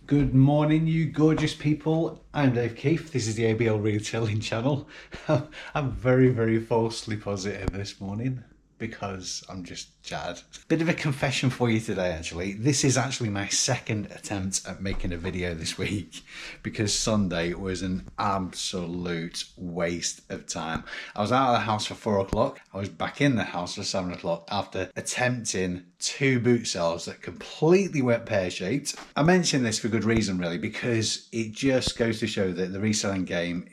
Good morning, you gorgeous people. I'm Dave Keeffe. This is the ABLreselling channel. I'm very falsely positive this morning because I'm just jad. Bit of a confession for you today, actually. This is actually my second attempt at making a video this week because Sunday was an absolute waste of time. I was out of the house for 4 o'clock. I was back in the house for 7 o'clock after attempting 2 boot sales that completely went pear-shaped. I mention this for good reason, really, because it just goes to show that the reselling game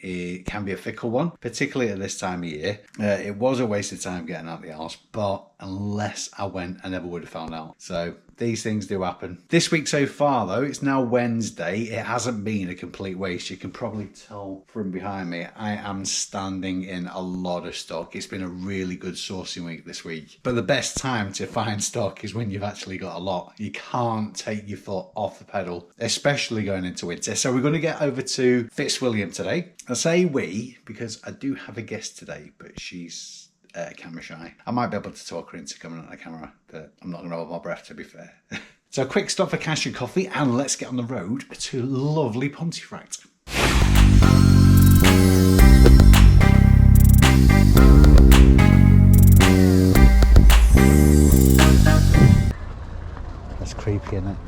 can be a fickle one, particularly at this time of year. It was a waste of time getting out of the house, but unless I went, I never would have found out. So these things do happen. This week so far, though, it's now Wednesday. It hasn't been a complete waste. You can probably tell from behind me, I am standing in a lot of stock. It's been a really good sourcing week this week. But the best time to find stock is when you've actually got a lot. You can't take your foot off the pedal, especially going into winter. So we're going to get over to Fitzwilliam today. I say we because I do have a guest today, but she's camera shy. I might be able to talk her into coming on the camera, but I'm not going to hold my breath, to be fair. So a quick stop for cash and coffee, and let's get on the road to lovely Pontefract. That's creepy, isn't it?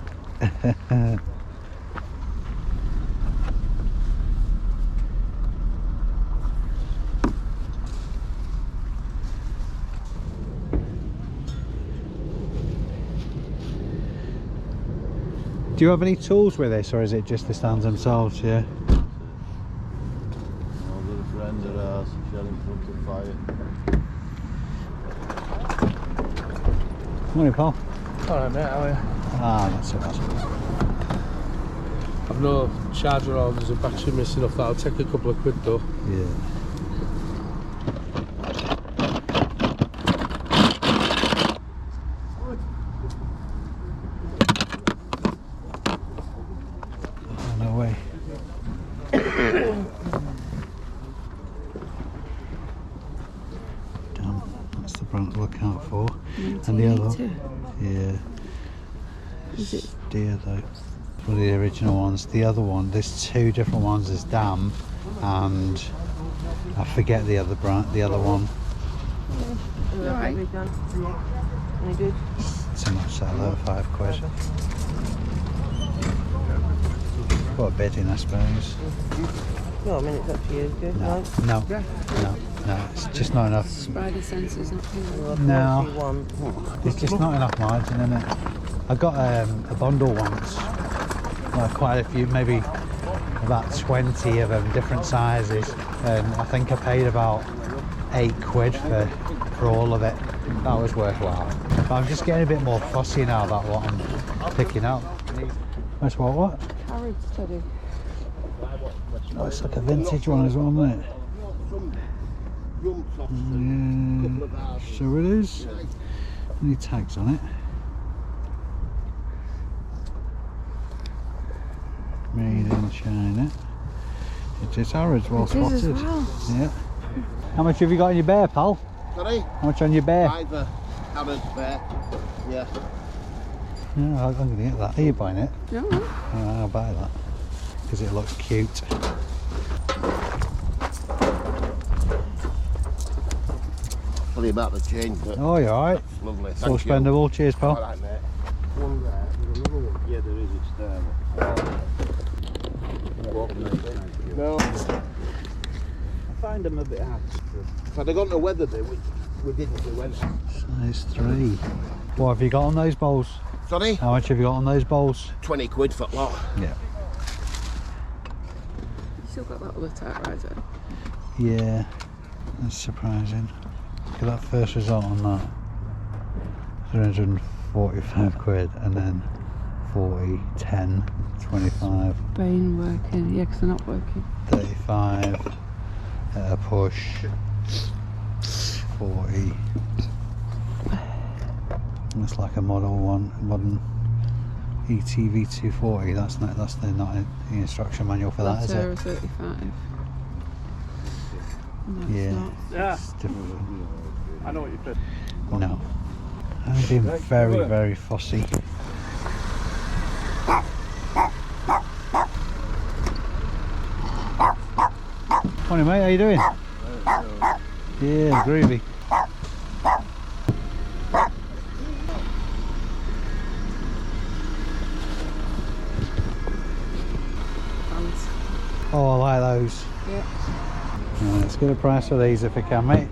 Do you have any tools with this, or is it just the stands themselves? Yeah. All the friends of ours, shelling front of fire. Morning, Paul. Alright mate, how are you? Ah, that's so bad. I've no charger or there's a battery missing off that. I'll take a couple of quid though. Yeah. No way. Damn, that's the brand to look out for. And the other, yeah. Is it? Deer though. One of the original ones. The other one, there's 2 different ones. There's Dam and I forget the other brand, the other one. Alright. Any good? So much that though, £5. What a bidding, I suppose. No, I mean it's up to you. Good. No, no, no, it's just not enough. Spidey senses not here. No, it's just not enough margin in it. I got a bundle once, quite a few, maybe about 20 of them, different sizes, and I think I paid about £8 for all of it. That was worthwhile. But I'm just getting a bit more fussy now about what I'm picking up. That's what? Harrods teddy. Oh, it's like a vintage one as well, isn't it? Yeah, so it is. Any tags on it? Made in China. It is Harrods, well spotted. As well. Yeah. How much have you got in your bear, pal? Sorry? How much on your bear? Either Harrods bear. Yeah. Yeah, I'm going to get that. Are you buying it? No. I'll buy that because it looks cute. Sorry about the change, but Oh, you're alright. lovely. It's all spendable. Cheers, pal. Alright, mate. One there, there's another one. Yeah, there is. It's there. No. I find them a bit hard. If I'd have gone to weather day, which we didn't, we went. Size 3. What have you got on those bowls? Sorry? How much have you got on those bowls? 20 quid for a lot. Yeah. You still got that other typewriter? Yeah. That's surprising. Look at that first result on that. 345 quid and then 40, 10, 25. Bane working. Yeah, because they're not working. 35 at a push. 40. That's like a modern ETV 240. That's not the instruction manual for that, is it? Euro 35. No, Yeah. it's not. Yeah, It's different. I know what you said. No. I'm being very fussy. Morning mate, how you doing? Yeah, groovy. Thanks. Oh, I like those. Yeah. Let's get a price for these if we can, mate.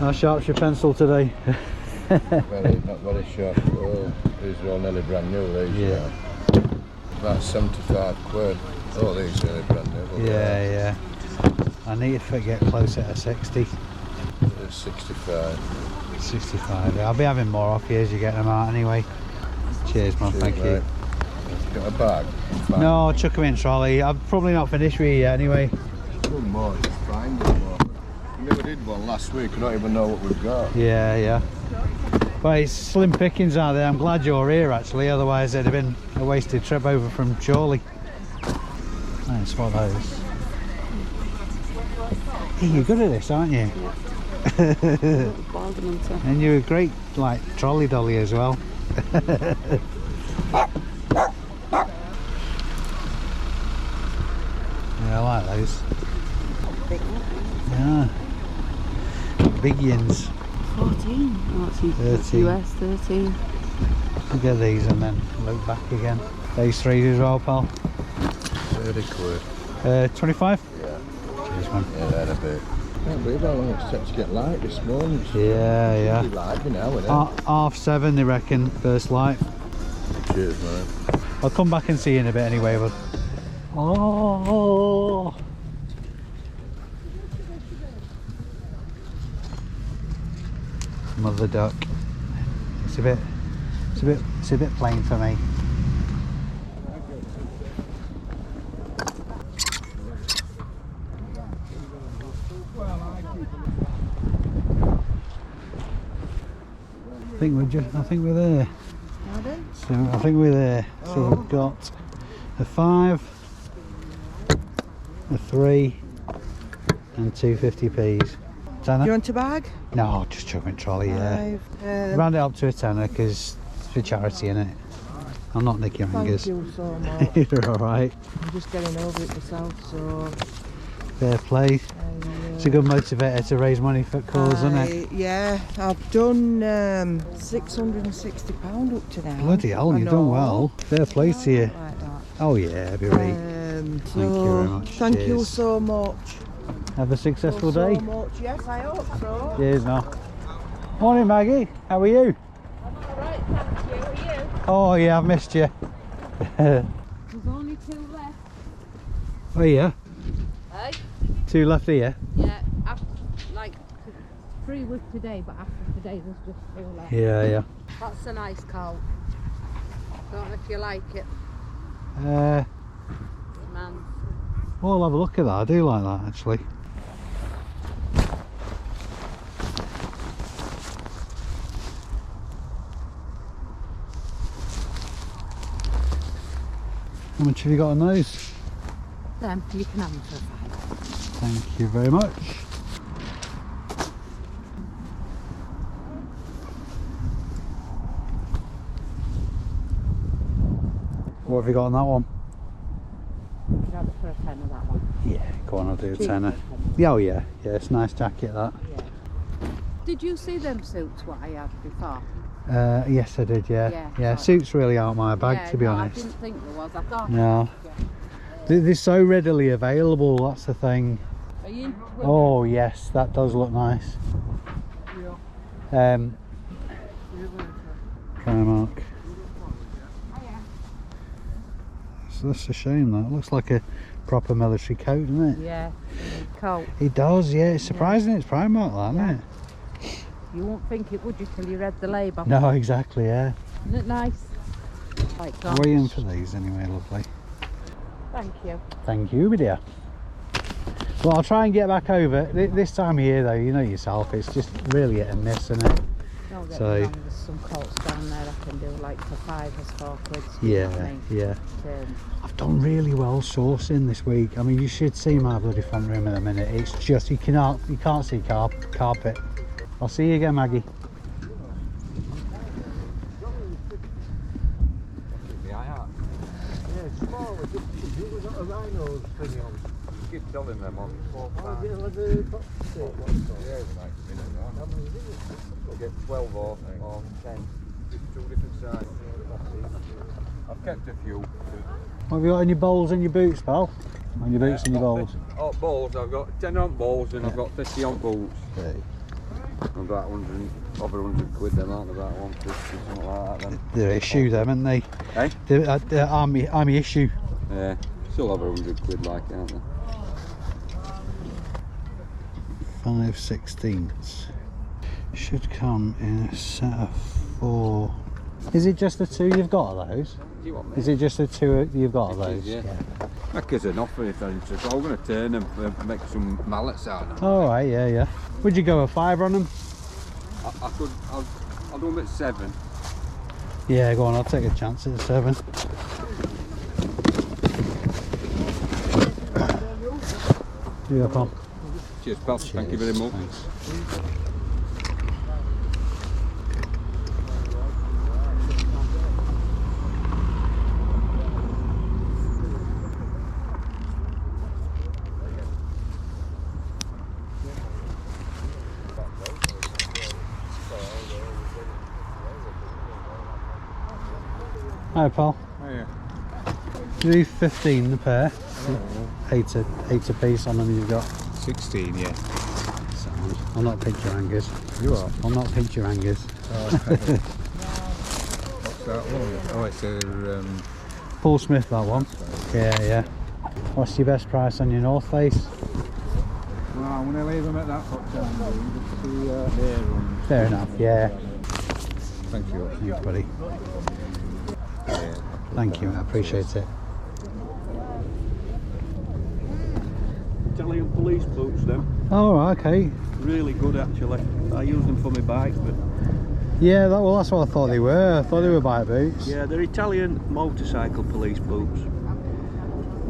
How sharp's your pencil today? Not very sharp. Oh, these are all nearly brand new, these. Yeah. About 75 quid. Oh, these are nearly brand new. Yeah. I need to get closer to 60. They're 65. 65. I'll be having more off you as you get them out anyway. Cheers, man. Thank you. Got a bag? Fine. No, chuck them in trolley. I'm probably not finished with you yet anyway. One more, just find one more. We never did one last week. I don't even know what we've got. Yeah. But it's slim pickings out there. I'm glad you're here actually, otherwise it'd have been a wasted trip over from Chorley. Nice, what are those? Hey, you're good at this, aren't you? Yeah. Bargain hunter. And you're a great like trolley dolly as well. Yeah, I like those. Big one. Yeah. Big yins. 14. Oh, it's 13. US 13. Look at these and then look back again. These three as well, pal. 30 quid. 25? Yeah. Cheers, man. Yeah, they're a bit. Can't believe how long it's took to get light this morning. Yeah. It's light now, isn't it? 7:30 they reckon, first light. Cheers, man. I'll come back and see you in a bit anyway, but... Oh! Mother duck. It's a bit plain for me. I think we're there. So I think we're there. So we've got a 5, a 3, and 250p's. Tenner? You want a bag? No, just chuck it in trolley, yeah. 5. Round it up to a tenner because it's for charity, innit? I'm not Nicky Ringers. Thank you so much. You're alright. I'm just getting over it myself, so... Fair play. It's a good motivator to raise money for cause, isn't it? Yeah, I've done £660 up to now. Bloody hell, I you've know. done well. Fair play to you. Like that. Oh yeah, be right. Thank you very much. Thank you Cheers. so much. Have a successful so day. much. Yes, I hope so. Cheers now. Morning Maggie, how are you? Alright, thank you. Are you? Oh yeah, I've missed you. There's only 2 left. Oh yeah, Hey? 2 left here. Yeah, after, like 3 was today, but after today there's just 2 left. Yeah. That's a nice coat. Don't know if you like it, Man, man. well, I'll have a look at that. I do like that actually. How much have you got on those? Then you can have them for 5. Thank you very much. What have you got on that one? You can have it for a tenner, that one. Yeah, go on, I'll do a Cheap tenner. for a tenner. Yeah, oh yeah, it's a nice jacket that. Yeah. Did you see them suits what I had before? Yes I did, yeah. Yeah. Suits really aren't my bag, Yeah, to be no, honest. I didn't think there was. I thought. No. They're so readily available, that's the thing. Are you? Oh yes, that does look nice. Primark. So that's a shame that. It looks like a proper military coat, doesn't it? Yeah. Coat. It does, yeah. It's surprising it's Primark that, isn't it? You won't think it, would you, till you read the label? No, exactly, yeah. Isn't it nice? Like What are you in for these anyway, lovely? Thank you. Thank you, my dear. Well, I'll try and get back over. This time of year though, you know yourself, it's just really hit and miss, isn't it? Don't get So- me wrong, there's some coats down there I can do like for 5 or 4 quid. You know what I mean? Yeah. But, I've done really well sourcing this week. I mean, you should see my bloody front room in a minute. It's just, you can't see carpet. I'll see you again, Maggie. selling them on 4 We'll get 12 or 10. Two different sizes. I've kept a few. What have you got in your bowls and your boots, pal? On your boots and your bowls? Oh, balls. I've got 10 on balls and I've got 50 on boots. Okay. About 100, over 100 quid them, aren't they? About 150, something like that then. They're issue them, aren't they? Eh? They're army issue. Yeah, still over 100 quid like, aren't they? 5/16. Should come in a set of 4. Is it just the 2 you've got of those? Do you want me? Is it just the 2 you've got of those? Yeah. That gives an offer if they're interested. I'm going to turn them and make some mallets out of them. Alright, yeah. Would you go a 5 on them? I'll do them at 7. Yeah, go on, I'll take a chance at 7. Yeah, pal. Cheers, pal. Thank you very much. Thanks. Hi, pal. Hiya. Do 15 the pair. 8 a piece on them you've got. 16, yeah. Sound. I'll not pinch your hangers. You are? I'll not pinch your hangers. What's that one? Oh, it's a... Paul Smith, that one. Yeah. What's your best price on your North Face? Well, I'm going to leave them at that for time. Fair enough, yeah. Thank you. Thanks, buddy. Yeah. Thank you, I appreciate it. Italian police boots, them. Oh, okay. Really good, actually. I use them for my bike, but Yeah, that's what I thought they were. I thought they were bike boots. yeah, they're Italian motorcycle police boots.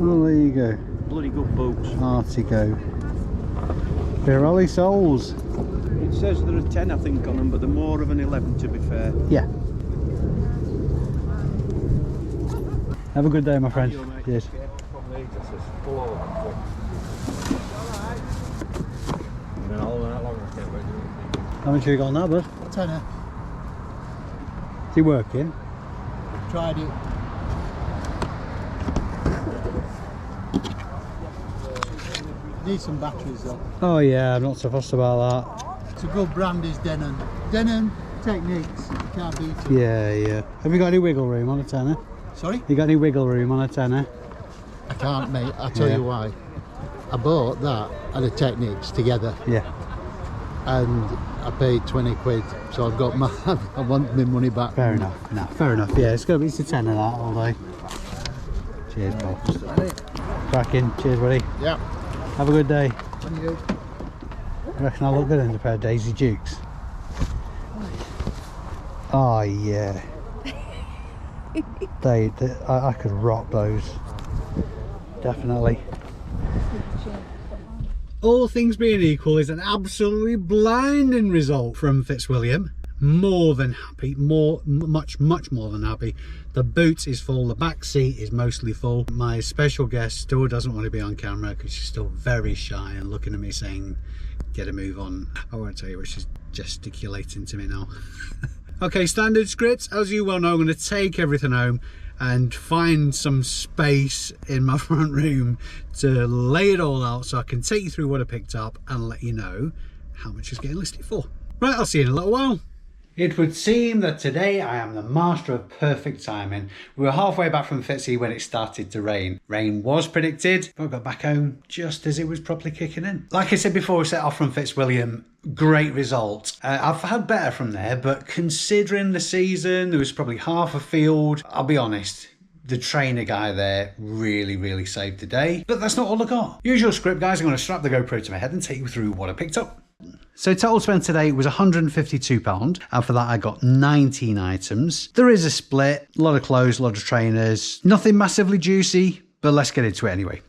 Oh, there you go. Bloody good boots. Artigo. Pirelli soles. It says there are 10, I think, on them, but they're more of an 11, to be fair. Yeah. Have a good day, my friend. you, mate. Cheers. How much have you got on that, bud? Tenner. Is he working? Tried it. Need some batteries though. Oh yeah, I'm not so fussed about that. It's a good brand is Denon. Denon Techniques. You can't beat it. Yeah. Have you got any wiggle room on a tenner? Sorry? You got any wiggle room on a tenner? I can't, mate. I'll tell Yeah. you why. I bought that and the Techniques together Yeah. and I paid 20 quid. So I've got my, I want my money back. Fair enough. No, fair enough. Yeah, it's a tenner that all day. Cheers, Paul. Cracking. Cheers, buddy. Yeah. Have a good day. And you? I reckon I look good in a pair of Daisy Dukes. Oh yeah. I could rock those. Definitely. All things being equal is an absolutely blinding result from Fitzwilliam. More than happy, much more than happy. The boot is full, the back seat is mostly full. My special guest still doesn't want to be on camera because she's still very shy and looking at me saying, get a move on. I won't tell you what she's gesticulating to me now. Okay, standard script. As you well know, I'm going to take everything home and find some space in my front room to lay it all out so I can take you through what I picked up and let you know how much it's getting listed for. Right, I'll see you in a little while. It would seem that today I am the master of perfect timing. We were halfway back from Fitzy when it started to rain. Rain was predicted, but I got back home just as it was properly kicking in. Like I said before we set off from Fitzwilliam, great result. I've had better from there, but considering the season, there was probably half a field. I'll be honest, the trainer guy there really saved the day. But that's not all I got. Usual script, guys. I'm going to strap the GoPro to my head and take you through what I picked up. So total spend today was £152, and for that I got 19 items. There is a split, a lot of clothes, a lot of trainers, nothing massively juicy, but let's get into it anyway.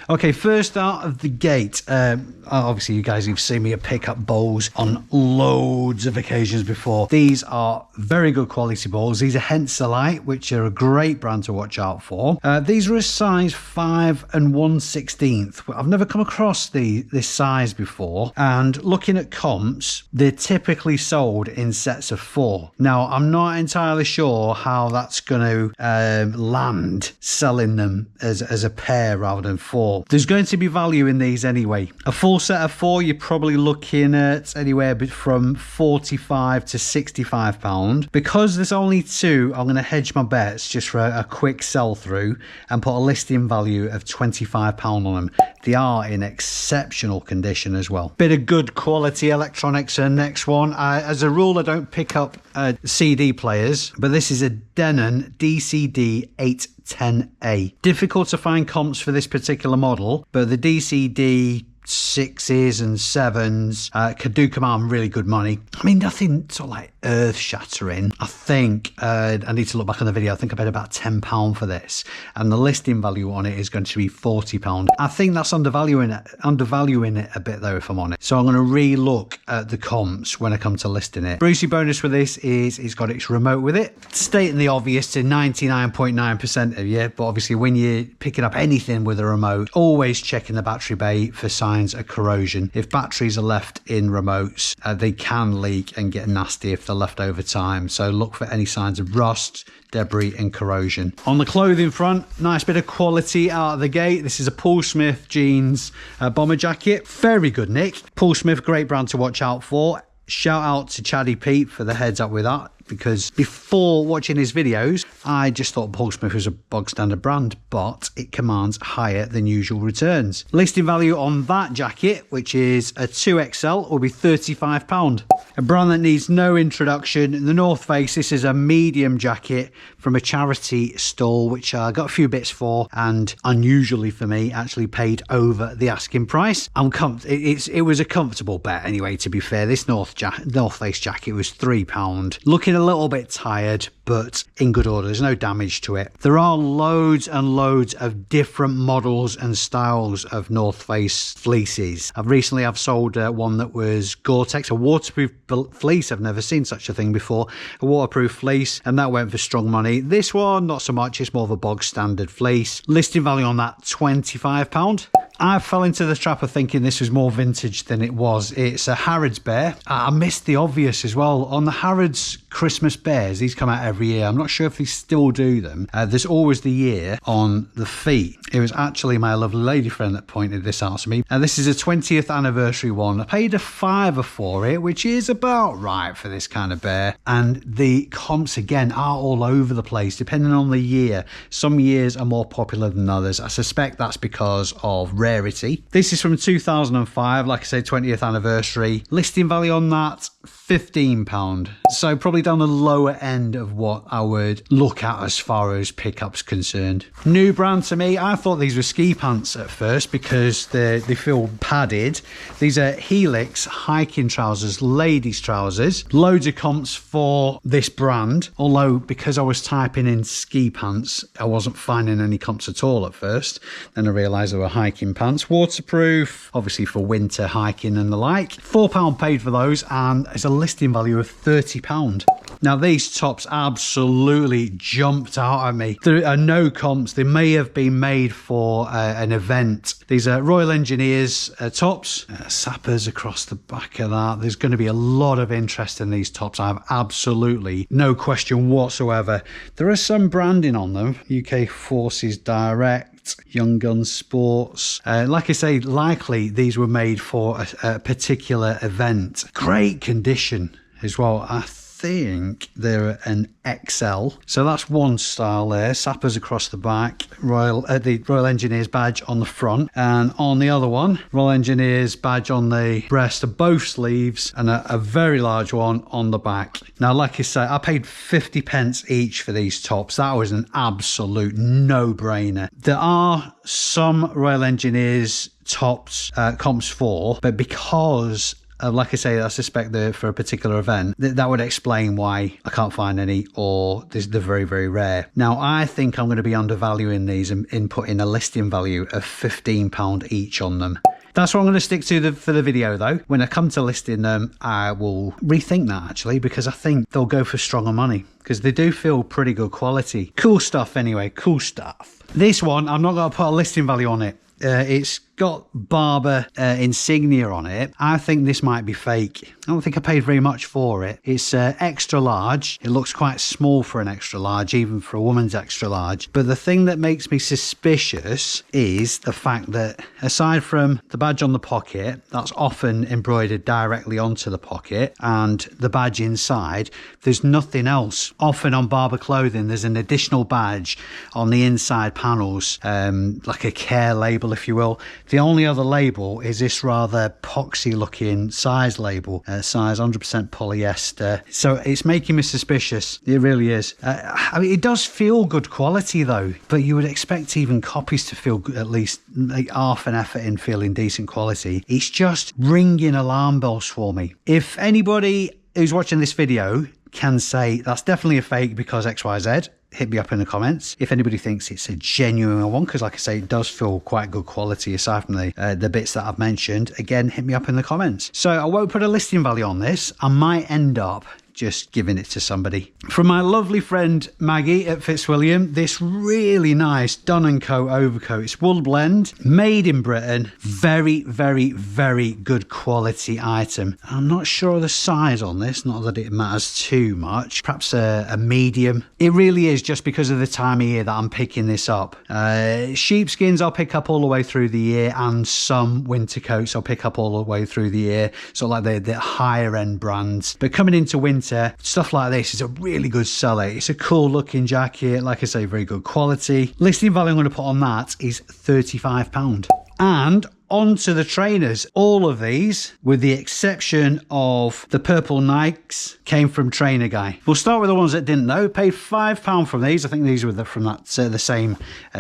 Okay, first out of the gate, obviously you guys have seen me pick up bowls on loads of occasions before. These are very good quality bowls. These are Henselite, which are a great brand to watch out for. These are a size 5 and 1/16. I've never come across this size before, and looking at comps, they're typically sold in sets of 4. Now, I'm not entirely sure how that's going to land selling them as a pair rather than 4. There's going to be value in these anyway. A full set of 4, you're probably looking at anywhere from £45 to £65. Because there's only 2, I'm going to hedge my bets just for a quick sell through and put a listing value of £25 on them. They are in exceptional condition as well. Bit of good quality electronics. Next one, as a rule I don't pick up CD players, but this is a Denon DCD 810A. Difficult to find comps for this particular model, but the DCD 6s and 7s do command really good money. I mean, nothing sort of like earth shattering. I think I need to look back on the video. I think I paid about £10 for this, and the listing value on it is going to be £40. I think that's undervaluing it a bit though, if I'm honest. So I'm going to re-look at the comps when I come to listing it. Brucey bonus with this is it's got its remote with it. Stating the obvious to 99.9% of you, but obviously when you're picking up anything with a remote, always checking the battery bay for signs of corrosion. If batteries are left in remotes, they can leak and get nasty if they're left over time. So look for any signs of rust, debris and corrosion. On the clothing front, nice bit of quality out of the gate. This is a Paul Smith jeans bomber jacket. Very good nick. Paul Smith, great brand to watch out for. Shout out to Chaddy Pete for the heads up with that, because before watching his videos, I just thought Paul Smith was a bog standard brand, but it commands higher than usual returns. Listing value on that jacket, which is a 2XL, will be £35. A brand that needs no introduction, the North Face. This is a medium jacket from a charity stall, which I got a few bits for, and unusually for me, actually paid over the asking price. It was a comfortable bet anyway, to be fair. This North Face jacket was £3. Looking a little bit tired, but in good order. There's no damage to it. There are loads and loads of different models and styles of North Face fleeces. I've sold one that was Gore-Tex, a waterproof fleece. I've never seen such a thing before. A waterproof fleece, and that went for strong money. This one, not so much. It's more of a bog standard fleece. Listing value on that, £25. I fell into the trap of thinking this was more vintage than it was. It's a Harrods bear. I missed the obvious as well. On the Harrods Christmas bears, these come out every year. I'm not sure if they still do them. There's always the year on the feet. It was actually my lovely lady friend that pointed this out to me. This is a 20th anniversary one. I paid a £5 for it, which is about right for this kind of bear. And the comps, again, are all over the place, depending on the year. Some years are more popular than others. I suspect that's because of rarity. This is from 2005, like I said, 20th anniversary. Listing value on that, £15. So probably down the lower end of what I would look at as far as pickups concerned. New brand to me. I thought these were ski pants at first because they feel padded. These are Helix hiking trousers, ladies trousers. Loads of comps for this brand, although because I was typing in ski pants, I wasn't finding any comps at all at first. Then I realised they were hiking pants. Waterproof, obviously for winter hiking and the like. £4 paid for those, and it's a listing value of £30. Now these tops absolutely jumped out at me. There are no comps. They may have been made for an event. These are Royal Engineers tops. Sappers across the back of that. There's going to be a lot of interest in these tops. I have absolutely no question whatsoever. There is some branding on them. UK Forces Direct, Young Guns Sports. Like I say, likely these were made for a particular event. Great condition as well. I think they're an XL. So that's one style there. Sappers across the back. The Royal Engineers badge on the front. And on the other one, Royal Engineers badge on the breast of both sleeves, and a very large one on the back. Now, like I say, I paid 50p each for these tops. That was an absolute no-brainer. There are some Royal Engineers tops comps for, but because like I say, I suspect that for a particular event, that would explain why I can't find any, or they're very, very rare. Now, I think I'm going to be undervaluing these and inputting a listing value of £15 each on them. That's what I'm going to stick to for the video, though. When I come to listing them, I will rethink that, actually, because I think they'll go for stronger money, because they do feel pretty good quality. Cool stuff, anyway. Cool stuff. This one, I'm not going to put a listing value on it. It's got Barber insignia on it. I think this might be fake. I don't think I paid very much for it. It's extra large. It looks quite small for an extra large, even for a woman's extra large. But the thing that makes me suspicious is the fact that aside from the badge on the pocket, that's often embroidered directly onto the pocket, and the badge inside, there's nothing else. Often on Barber clothing, there's an additional badge on the inside panels, like a care label, if you will. The only other label is this rather poxy looking size label, size 100% polyester. So it's making me suspicious. It really is. I mean, it does feel good quality though, but you would expect even copies to feel at least like half an effort in feeling decent quality. It's just ringing alarm bells for me. If anybody who's watching this video can say that's definitely a fake because XYZ, hit me up in the comments. If anybody thinks it's a genuine one, because like I say, it does feel quite good quality aside from the bits that I've mentioned, again, hit me up in the comments. So I won't put a listing value on this. I might end up just giving it to somebody. From my lovely friend Maggie at Fitzwilliam, this really nice Dun & Co overcoat. It's wool blend, made in Britain. Very, very, very good quality item. I'm not sure of the size on this, not that it matters too much. Perhaps a medium. It really is just because of the time of year that I'm picking this up. Sheepskins I'll pick up all the way through the year, and some winter coats I'll pick up all the way through the year. So like the higher end brands. But coming into winter, stuff like this is a really good seller. It's a cool looking jacket, like I say, very good quality. Listing value I'm going to put on that is £35. And onto the trainers. All of these, with the exception of the purple Nikes, came from Trainer Guy. We'll start with the ones that didn't know. Paid £5 from these. I think these were from that the same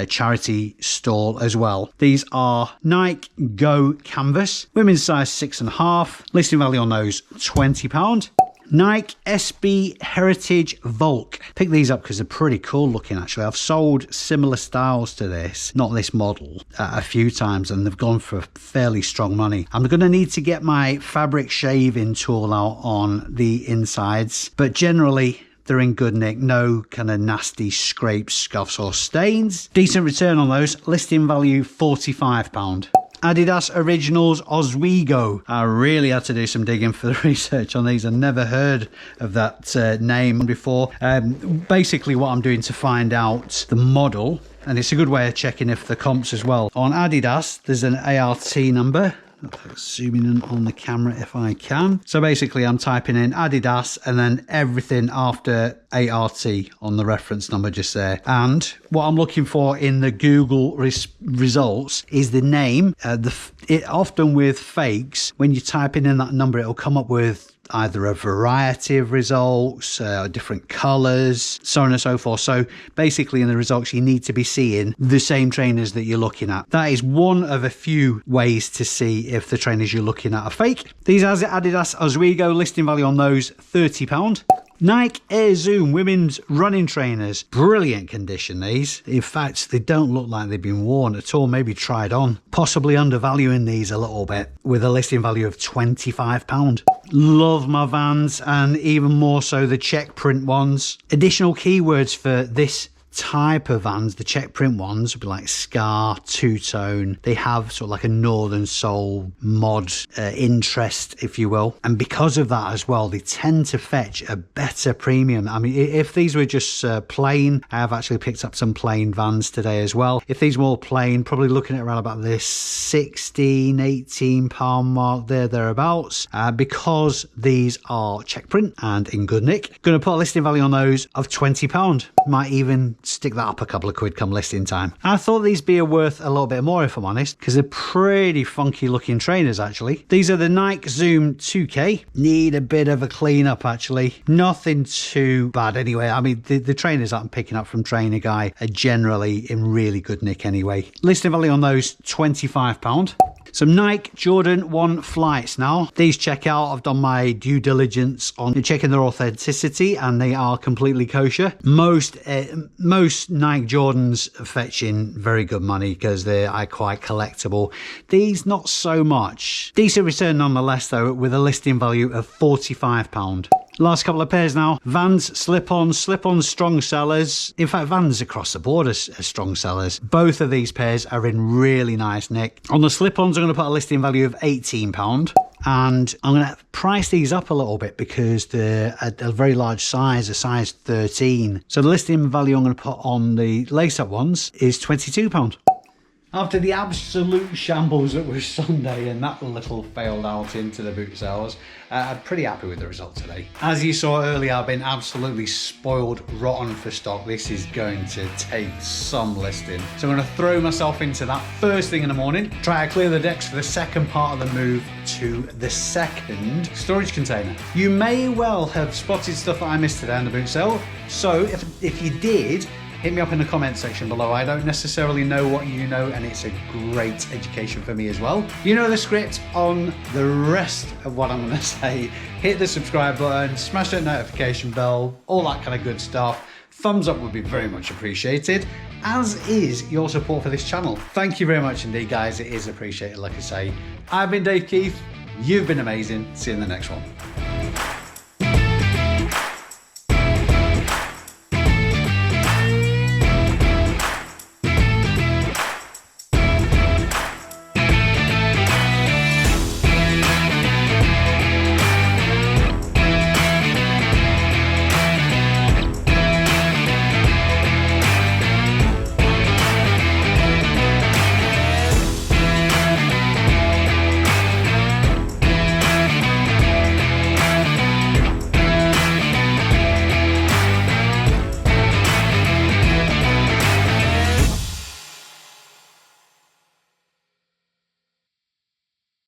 charity stall as well. These are Nike Go Canvas, women's size 6.5. Listing value on those £20. Nike SB Heritage Volk. Pick these up because they're pretty cool looking, actually. I've sold similar styles to this, not this model, a few times, and they've gone for fairly strong money. I'm going to need to get my fabric shaving tool out on the insides, but generally they're in good nick. No kind of nasty scrapes, scuffs or stains. Decent return on those. Listing value £45. Adidas Originals Oswego. I really had to do some digging for the research on these. I've never heard of that name before. Basically what I'm doing to find out the model, and it's a good way of checking if the comps as well. On Adidas, there's an ART number. Zooming in on the camera if I can. So basically I'm typing in Adidas and then everything after ART on the reference number just there. And what I'm looking for in the Google results is the name. Often with fakes, when you type in that number, it'll come up with either a variety of results, different colors, so on and so forth. So basically in the results, you need to be seeing the same trainers that you're looking at. That is one of a few ways to see if the trainers you're looking at are fake. These are Adidas Oswego. Listing value on those £30. Nike Air Zoom women's running trainers. Brilliant condition, these. In fact, they don't look like they've been worn at all, maybe tried on. Possibly undervaluing these a little bit with a listing value of £25. Love my Vans, and even more so the check print ones. Additional keywords for this type of Vans, the check print ones, would be like Scar, two-tone. They have sort of like a Northern Soul mod interest, if you will. And because of that as well, they tend to fetch a better premium. I mean, if these were just plain, I have actually picked up some plain Vans today as well. If these were all plain, probably looking at around about this £16-18 mark thereabouts. Because these are check print and in good nick, going to put a listing value on those of £20. Might even stick that up a couple of quid come listing time. I thought these be worth a little bit more, if I'm honest, because they're pretty funky looking trainers actually. These are the Nike Zoom 2K. Need a bit of a clean up actually. Nothing too bad anyway. I mean, the trainers that I'm picking up from Trainer Guy are generally in really good nick anyway. Listing value on those £25. Some Nike Jordan 1 flights now. These check out. I've done my due diligence on checking their authenticity and they are completely kosher. Most Nike Jordans are fetching very good money because they are quite collectible. These not so much. Decent return nonetheless though, with a listing value of £45. Last couple of pairs now. Vans slip-ons strong sellers. In fact, Vans across the board are strong sellers. Both of these pairs are in really nice nick. On the slip-ons, I'm going to put a listing value of £18. And I'm going to price these up a little bit because they're a very large size, a size 13. So the listing value I'm going to put on the lace-up ones is £22. After the absolute shambles that was Sunday and that little failed out into the boot sales, I'm pretty happy with the result today. As you saw earlier, I've been absolutely spoiled rotten for stock. This is going to take some listing. So I'm going to throw myself into that first thing in the morning, try to clear the decks for the second part of the move to the second storage container. You may well have spotted stuff that I missed today on the boot sale. So if you did, hit me up in the comment section below. I don't necessarily know what you know, and it's a great education for me as well. You know the script on the rest of what I'm gonna say. Hit the subscribe button, smash that notification bell, all that kind of good stuff. Thumbs up would be very much appreciated, as is your support for this channel. Thank you very much indeed, guys. It is appreciated, like I say. I've been Dave Keeffe. You've been amazing. See you in the next one.